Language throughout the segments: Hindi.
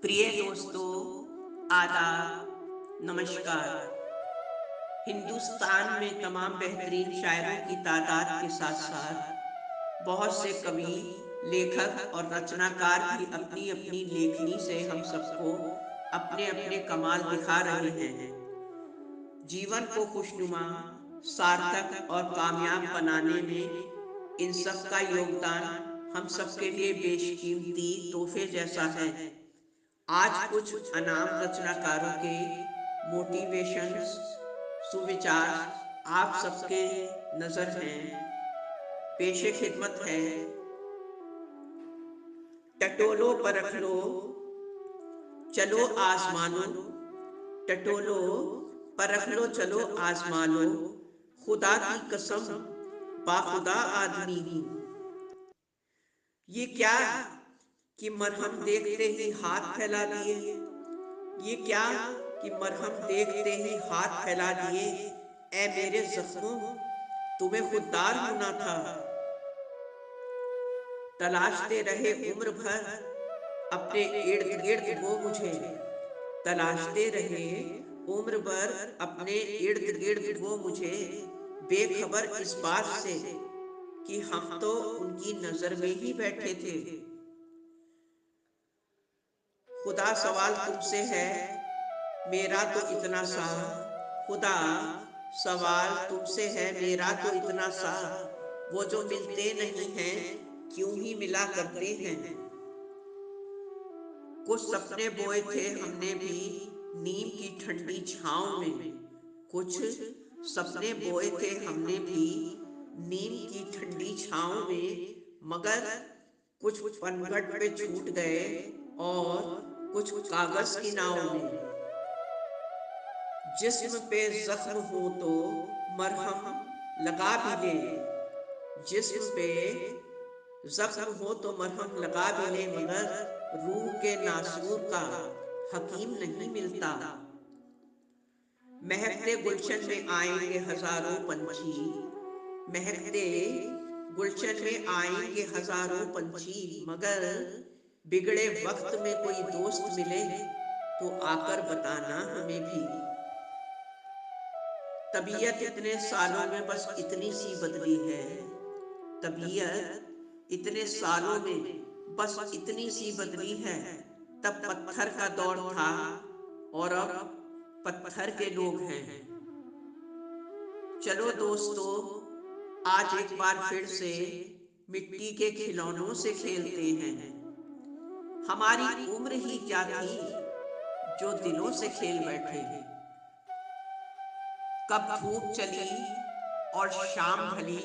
प्रिय दोस्तों, आदाब, नमस्कार। हिंदुस्तान में तमाम बेहतरीन शायरों की तादाद के साथ साथ बहुत से कवि, लेखक और रचनाकार भी अपनी अपनी लेखनी से हम सबको अपने अपने कमाल दिखा रहे हैं। जीवन को खुशनुमा, सार्थक और कामयाब बनाने में इन सब का योगदान हम सबके लिए बेशकीमती तोहफे जैसा है। आज कुछ अनाम रचनाकारों के मोटिवेशंस, सुविचार आप सबके नजर हैं। पेशे खिदमत है। टटोलो परख लो, चलो आजमा लो। टटोलो परख लो, चलो आजमा लो। खुदा की कसम, बाखुदा आदमी हूँ। ये क्या कि मरहम देखते ही हाथ फैला दिए। ये क्या कि मरहम देखते ही हाथ फैला दिए। ऐ मेरे जख्मों, तुम्हें खुददार होना था। तलाशते रहे उम्र भर अपने इर्द गिर्द वो मुझे। तलाशते रहे उम्र भर अपने इर्द गिर्द वो मुझे, बेखबर इस बात से कि हम तो उनकी नजर में ही बैठे थे। खुदा सवाल तुमसे है, मेरा तो इतना सा। खुदा सवाल तुमसे है, मेरा तो इतना सा। वो जो मिलते नहीं हैं, क्यों ही मिला करते हैं। कुछ सपने बोए थे हमने भी नीम की ठंडी छांव में। कुछ सपने बोए थे हमने भी नीम की ठंडी छांव में, मगर कुछ पनघट पे छूट गए और कुछ कागज की नाव में। जिस्म पे जख्म हो तो मरहम लगा भी ले। जिस्म पे जख्म हो तो मरहम लगा भी ले, मगर रूह के नासूर का हकीम नहीं मिलता। महकते गुलशन में आएंगे हजारों पंछी। महकते गुलशन में आएंगे हजारों पंछी, मगर बिगड़े वक्त में कोई दोस्त मिले तो आकर बताना हमें भी। तबीयत इतने सालों में बस इतनी सी बदली है। तबीयत इतने सालों में बस इतनी सी बदली है। तब पत्थर का दौर था और अब पत्थर के लोग हैं। चलो दोस्तों, आज एक बार फिर से मिट्टी के खिलौनों से खेलते हैं। हमारी उम्र ही क्या थी जो दिलों से खेल बैठे। कब धूप चली और शाम ढली,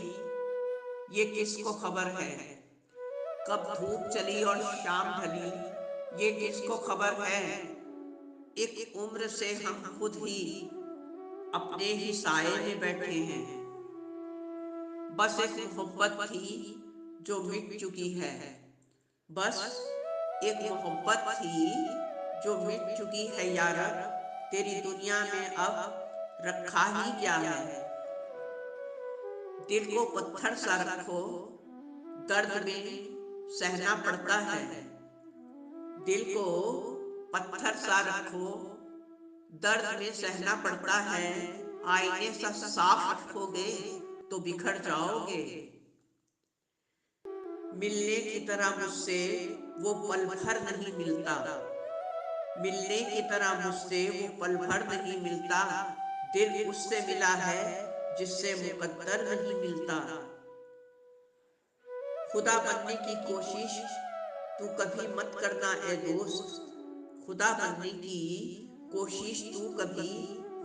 ये किसको खबर है। कब धूप चली और शाम ढली, ये किसको खबर है। एक उम्र से हम खुद ही अपने ही साए में बैठे हैं। बस एक मोहब्बत थी जो मिट चुकी है। बस एक मोहब्बत थी जो मिट चुकी है यारा। तेरी दुनिया में अब रखा ही क्या है। दिल को पत्थर सा रखो, दर्द में सहना पड़ता है। दिल को पत्थर सा रखो, दर्द में सहना पड़ता है। आईने सा साफ रखोगे तो बिखर जाओगे। मिलने की तरह मुझसे वो पल भर नहीं मिलता। मिलने की तरह मुझसे वो पल भर नहीं मिलता। दिल उससे मिला है जिससे मुकद्दर नहीं मिलता। खुदा बनने की कोशिश तू कभी मत करना ए दोस्त। खुदा बनने की कोशिश तू कभी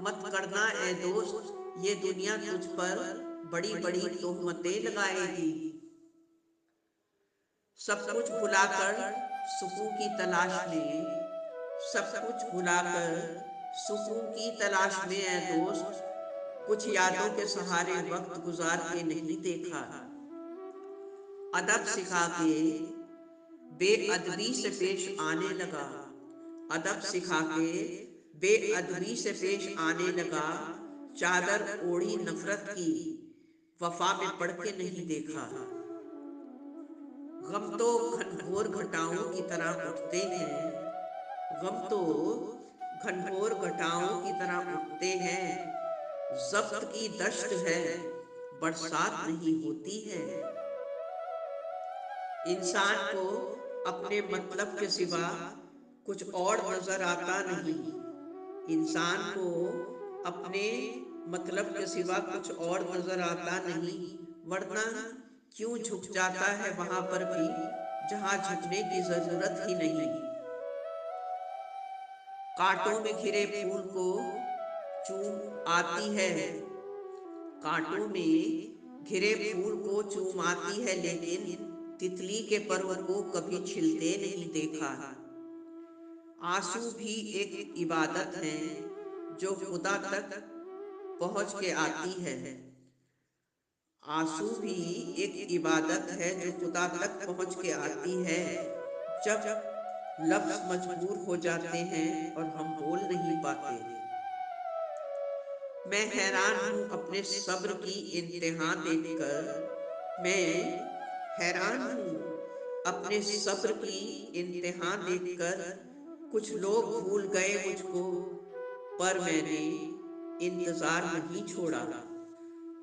मत करना ए दोस्त। ये दुनिया तुझ पर बड़ी बड़ी तोहमतें लगाएगी। सब कुछ भुलाकर सुकून की तलाश में, सब कुछ भुलाकर सुकून की तलाश में ए दोस्त। कुछ यादों के सहारे वक्त गुजार के नहीं देखा। अदब सिखा के बेअदबी से पेश आने लगा। अदब सिखा के बेअदबी से पेश आने लगा। चादर ओढ़ी नफरत की, वफा में पढ़ के नहीं देखा। गम तो घनघोर घटाओं की तरह उठते हैं। गम तो घनघोर घटाओं की तरह उठते हैं, जब्त की दश्त है, बरसात नहीं होती है। इंसान को अपने मतलब के सिवा कुछ और नजर आता नहीं। इंसान को अपने मतलब के सिवा कुछ और नजर आता नहीं, वरना क्यों झुक जाता है वहां पर भी जहां झुकने की जरूरत ही नहीं। कांटों में घिरे फूल को चूम आती है, कांटों में घिरे फूल को चूम आती है, लेकिन तितली के पर को कभी छिलते नहीं देखा। आंसू भी एक इबादत है जो खुदा तक पहुंच के आती है। आंसू भी एक इबादत है जो खुदा तक पहुंच के आती है। जब लफ्ज मजबूर हो जाते हैं और हम बोल नहीं पाते। मैं हैरान हूं अपने सब्र की इंतहा देखकर। मैं हैरान हूं अपने सब्र की इंतहा देखकर। कुछ लोग भूल गए मुझको, पर मैंने इंतजार नहीं छोड़ा।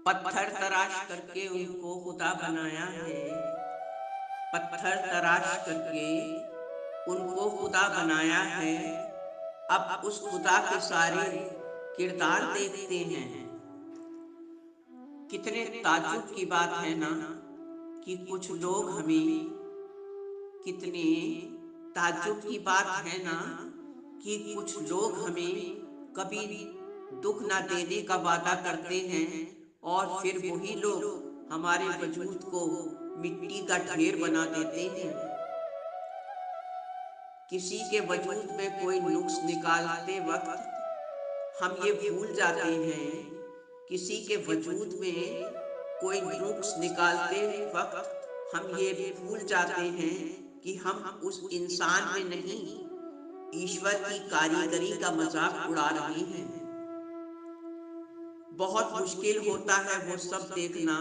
पत्थर तराश करके उनको खुदा बनाया है, पत्थर तराश करके उनको खुदा बनाया है। अब उस खुदा के सारे किरदार देखते हैं। कितने ताज्जुब की बात है ना कि कुछ लोग हमें, कितने ताज्जुब की बात है ना कि कुछ लोग हमें कभी दुख ना देने का वादा करते हैं, और फिर वही लोग हमारे वजूद को मिट्टी का ढेर बना देते हैं। किसी के वजूद में कोई नुक्स निकालते वक्त हम ये भूल जाते हैं, किसी के वजूद में कोई नुक्स निकालते वक्त हम ये भूल जाते हैं कि हम उस इंसान में नहीं, ईश्वर की कारीगरी का मजाक उड़ा रहे हैं। बहुत मुश्किल होता है वो सब देखना,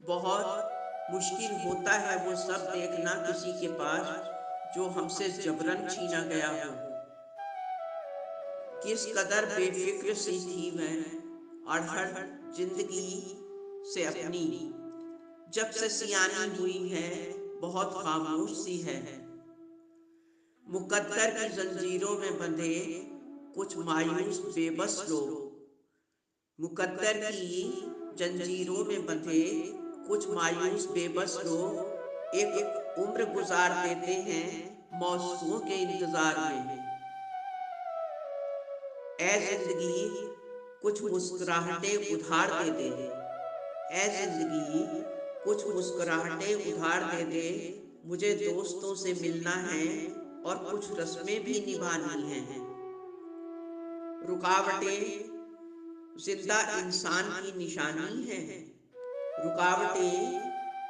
बहुत मुश्किल होता है वो सब देखना किसी के पास जो हमसे जबरन छीना गया हो। किस कदर बेफिक्र सी थी मैं अड़हड़ जिंदगी से अपनी, जब से सियानी हुई है बहुत खामोश सी है। मुकद्दर की जंजीरों में बंधे कुछ मायूस बेबस लोग, मुकद्दर की जंजीरों में बंधे कुछ मायूस बेबस लोग एक उम्र गुजार देते हैं मौसमों के इंतजार में। ऐ जिंदगी कुछ मुस्कुराहटें उधार दे दे, ऐ जिंदगी कुछ मुस्कुराहटें उधार दे दे। मुझे दोस्तों से मिलना है और कुछ रस्में भी निभानी हैं। रुकावटें जिंदा इंसान की निशानी है, रुकावटें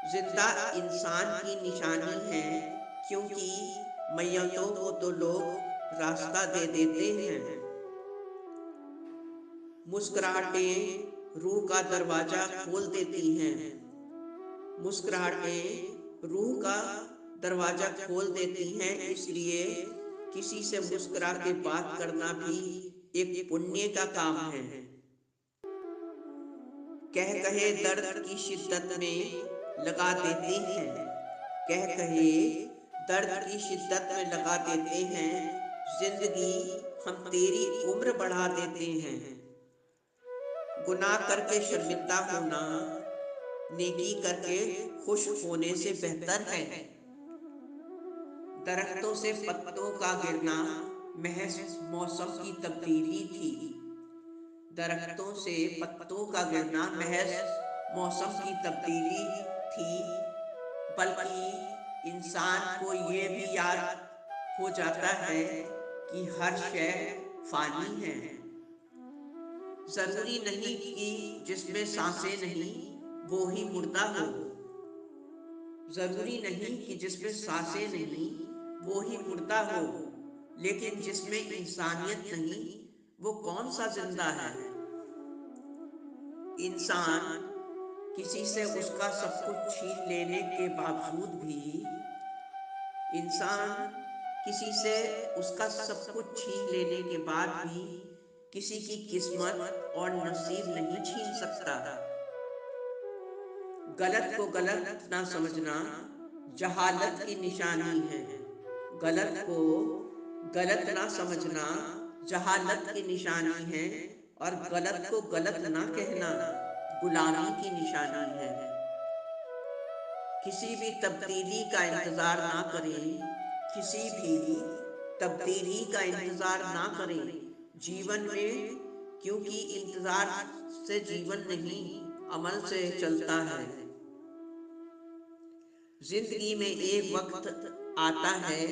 जिंदा इंसान की निशानी है, क्योंकि मैयतों को तो लोग रास्ता दे देते हैं। मुस्कुराहटें रूह का दरवाजा खोल देती हैं, मुस्कुराहटें रूह का दरवाजा खोल देती हैं। इसलिए किसी से मुस्कुरा के बात करना भी एक पुण्य का काम है। कह कहे दर्द की शिद्दत में लगा देते हैं, कह कहे दर्द की शिद्दत में लगा देते हैं। जिंदगी हम तेरी उम्र बढ़ा देते हैं। गुनाह करके शर्मिंदा होना नेकी करके खुश होने से बेहतर है। दरख्तों से पत्तों का गिरना महज मौसम की तब्दीली थी, दरख्तों से पत्तों का गिरना महज मौसम की तब्दीली थी। बल्कि इंसान को ये भी याद हो जाता है कि हर शय फानी है। जरूरी नहीं कि जिसमें सांसें नहीं वो ही मुर्दा हो, जरूरी नहीं कि जिसमें सांसें नहीं वो ही मुर्दा हो, लेकिन जिसमें इंसानियत नहीं वो कौन सा जिंदा है। इंसान किसी से उसका सब कुछ छीन लेने के बावजूद भी, इंसान किसी से उसका सब कुछ छीन लेने के बाद भी किसी की किस्मत और नसीब नहीं छीन सकता। गलत को गलत ना समझना जहालत की निशानी है। गलत को गलत ना समझना जहालत की निशानी है, और गलत को गलत ना कहना गुलामी की निशानी है। किसी भी तब्दीली का इंतजार ना करें, किसी भी तब्दीली का इंतजार ना करें जीवन में, क्योंकि इंतजार से जीवन नहीं, अमल से चलता है। जिंदगी में एक वक्त आता है,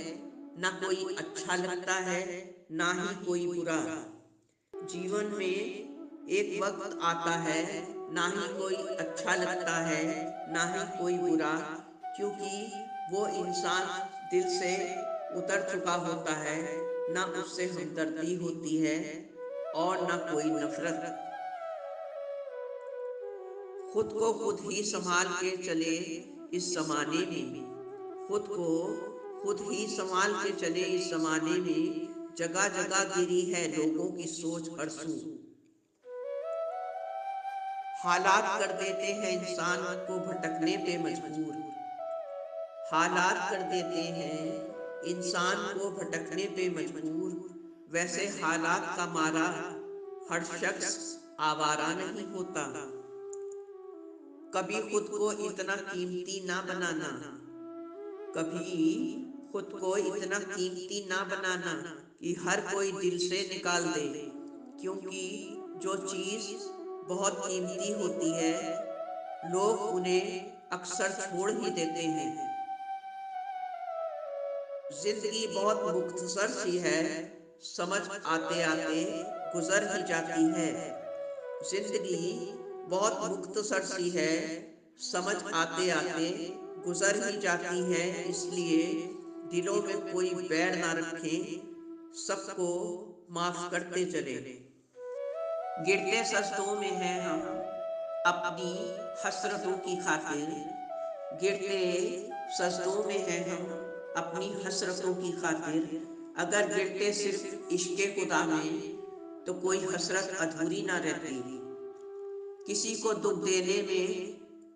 ना कोई अच्छा लगता है ना ही कोई बुरा। जीवन में एक वक्त आता है, ना ही कोई अच्छा लगता है ना ही कोई बुरा, क्योंकि वो इंसान दिल से उतर चुका होता है। ना उससे हमदर्दी होती है और ना कोई नफरत। खुद को खुद ही संभाल के चले इस जमाने में, खुद को खुद ही संभाल के चले इस जमाने में। जगह जगह गिरी है लोगों की सोच हर सू। हालात कर देते हैं इंसान को भटकने पे मजबूर। हालात कर देते हैं इंसान को भटकने पे मजबूर। वैसे हालात का मारा हर शख्स आवारा नहीं होता। कभी खुद को इतना कीमती ना बनाना, कभी खुद को इतना कीमती ना बनाना कि हर कोई दिल से निकाल दे, क्योंकि जो चीज बहुत कीमती होती है लोग उन्हें अक्सर छोड़ ही देते हैं। जिंदगी बहुत मुख्तसर सी है, समझ आते आते गुजर ही जाती है। जिंदगी बहुत मुख्तसर सी है, समझ आते आते गुजर ही जाती है। इसलिए दिलों में कोई बैर ना रखें, सबको माफ करते चले। गिरते सजदों में हैं हम अपनी हसरतों की खातिर। गिरते सजदों में हैं हम अपनी हसरतों की खातिर। अगर गिरते सिर्फ इश्क़े खुदा में तो कोई हसरत अधूरी ना रहती। किसी को दुख देने में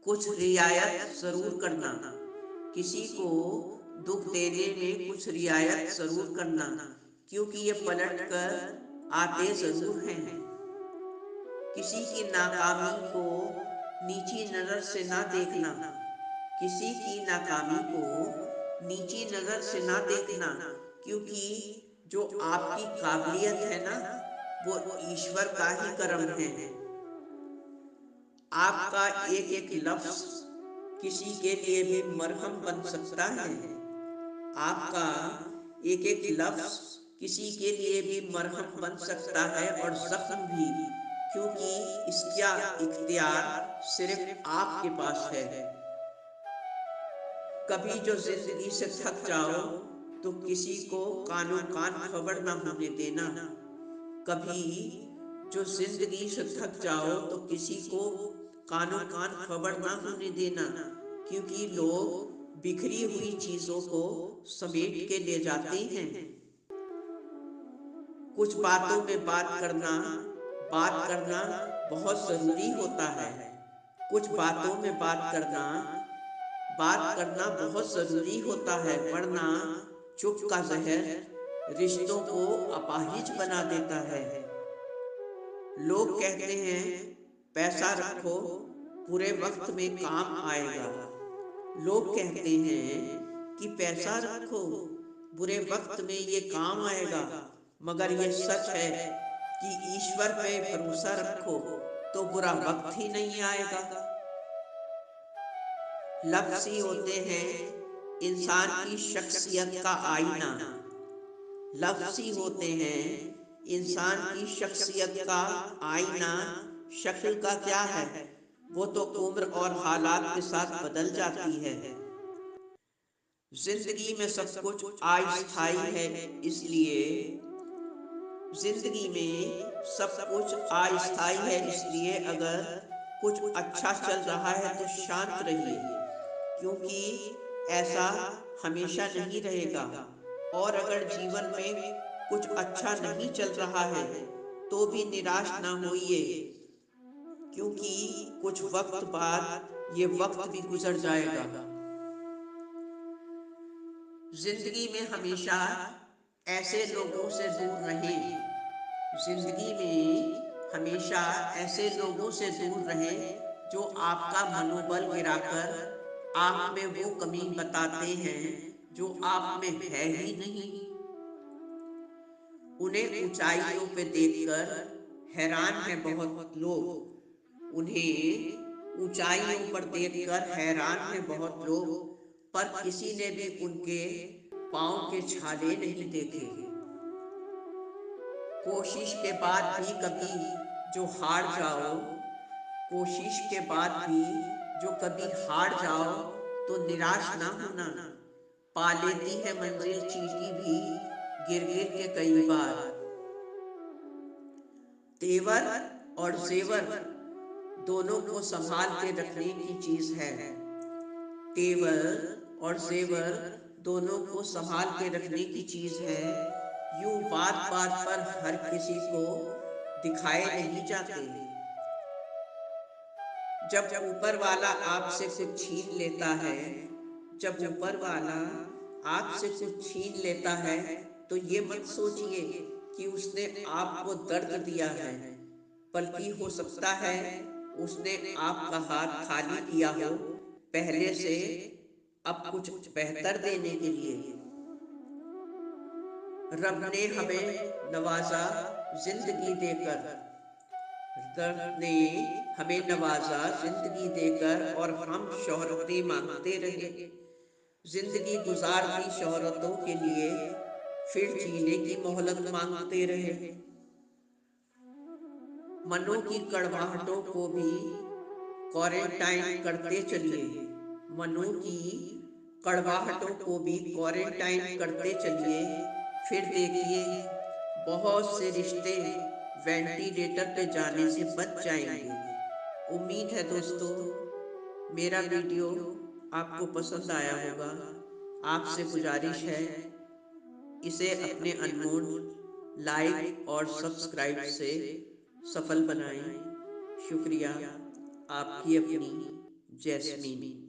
कुछ रियायत जरूर करना, किसी को दुख देने में कुछ रियायत जरूर करना, क्योंकि ये पलट कर आते जरूर हैं। किसी की नाकामी को नीची नजर से ना देखना, किसी की नाकामी को नीची नजर से ना देखना, क्योंकि जो आपकी काबिलियत है ना वो ईश्वर का ही करम है। आपका एक एक लफ्ज किसी के लिए भी मरहम बन सकता है। आपका एक एक लफ्ज किसी के लिए भी मरहम बन सकता है और जख्म भी, क्योंकि इसका इख्तियार सिर्फ आपके पास है। कभी जो जिंदगी से थक जाओ तो किसी को कानो कान खबर ना होने देना। कभी जो जिंदगी से थक जाओ तो किसी को कानो कान खबर ना होने देना, क्योंकि लोग बिखरी हुई चीजों को समेट के ले जाते हैं। कुछ बातों में बात करना बहुत जरूरी होता है। कुछ बातों में बात करना बहुत जरूरी होता है, वरना चुप का जहर रिश्तों को अपाहिज बना देता है। लोग कहते हैं पैसा रखो बुरे वक्त में काम आएगा। लोग कहते हैं कि पैसा रखो बुरे वक्त में ये काम आएगा, मगर ये सच है कि ईश्वर पे भरोसा रखो तो बुरा वक्त ही नहीं आएगा। लफ्ज़ ही होते हैं इंसान की शख्सियत का आईना। लफ्ज़ ही होते हैं इंसान की शख्सियत का आईना। शक्ल का क्या है, वो तो उम्र और हालात के साथ बदल जाती है। जिंदगी में सब कुछ अस्थायी है, इसलिए जिंदगी में सब कुछ अस्थायी है, इसलिए अगर कुछ अच्छा चल रहा है तो शांत रहिए, क्योंकि ऐसा हमेशा नहीं रहेगा। और अगर जीवन में कुछ अच्छा नहीं चल रहा है तो भी निराश ना होइए, क्योंकि कुछ वक्त बाद ये वक्त भी गुजर जाएगा। जिंदगी में हमेशा ऐसे लोगों से दूर रहें। जिंदगी में हमेशा ऐसे लोगों से दूर रहें जो आपका मनोबल गिराकर आप में वो कमी बताते हैं जो आप में है ही नहीं। उन्हें ऊंचाइयों पे देखकर हैरान है बहुत लोग। उन्हें ऊंचाइयों पर देखकर हैरान है बहुत लोग, पर किसी ने भी उनके पाँव के छाले नहीं देखे। कोशिश के बाद भी कभी जो हार जाओ, कोशिश के बाद भी जो कभी हार जाओ तो निराश ना होना। पा लेती है मंजिल चींटी भी गिर गिर के कई बार। तेवर और जेवर दोनों को संभाल के रखने की चीज है। तेवर और जेवर दोनों को संभाल के रखने की चीज है। यूं बात बात पर हर किसी को दिखाए नहीं जाते। जब ऊपर वाला आपसे कुछ छीन लेता है, जब ऊपर वाला आपसे कुछ छीन लेता है तो ये मत सोचिए कि उसने आपको दर्द दिया है, बल्कि हो सकता है उसने आपका हाथ खाली किया हो पहले से अब कुछ बेहतर देने के लिए। रब ने हमें नवाजा जिंदगी देकर, रब ने हमें नवाजा जिंदगी देकर और हम शोहरतें मांगते रहे। जिंदगी गुजार दी शोहरतों के लिए, फिर जीने की मोहलत मांगते रहे। मनों की कड़वाहटों को भी क्वारंटाइन करते चलिए। मनों की कड़वाहटों को भी क्वारंटाइन करते चलिए। फिर देखिए बहुत से रिश्ते वेंटिलेटर पे जाने से बच जाएंगे। उम्मीद है दोस्तों मेरा वीडियो आपको पसंद आया होगा। आपसे गुजारिश है इसे अपने अनमोल लाइक और सब्सक्राइब से सफल बनाएं। शुक्रिया। आपकी अपनी जैस्मीन।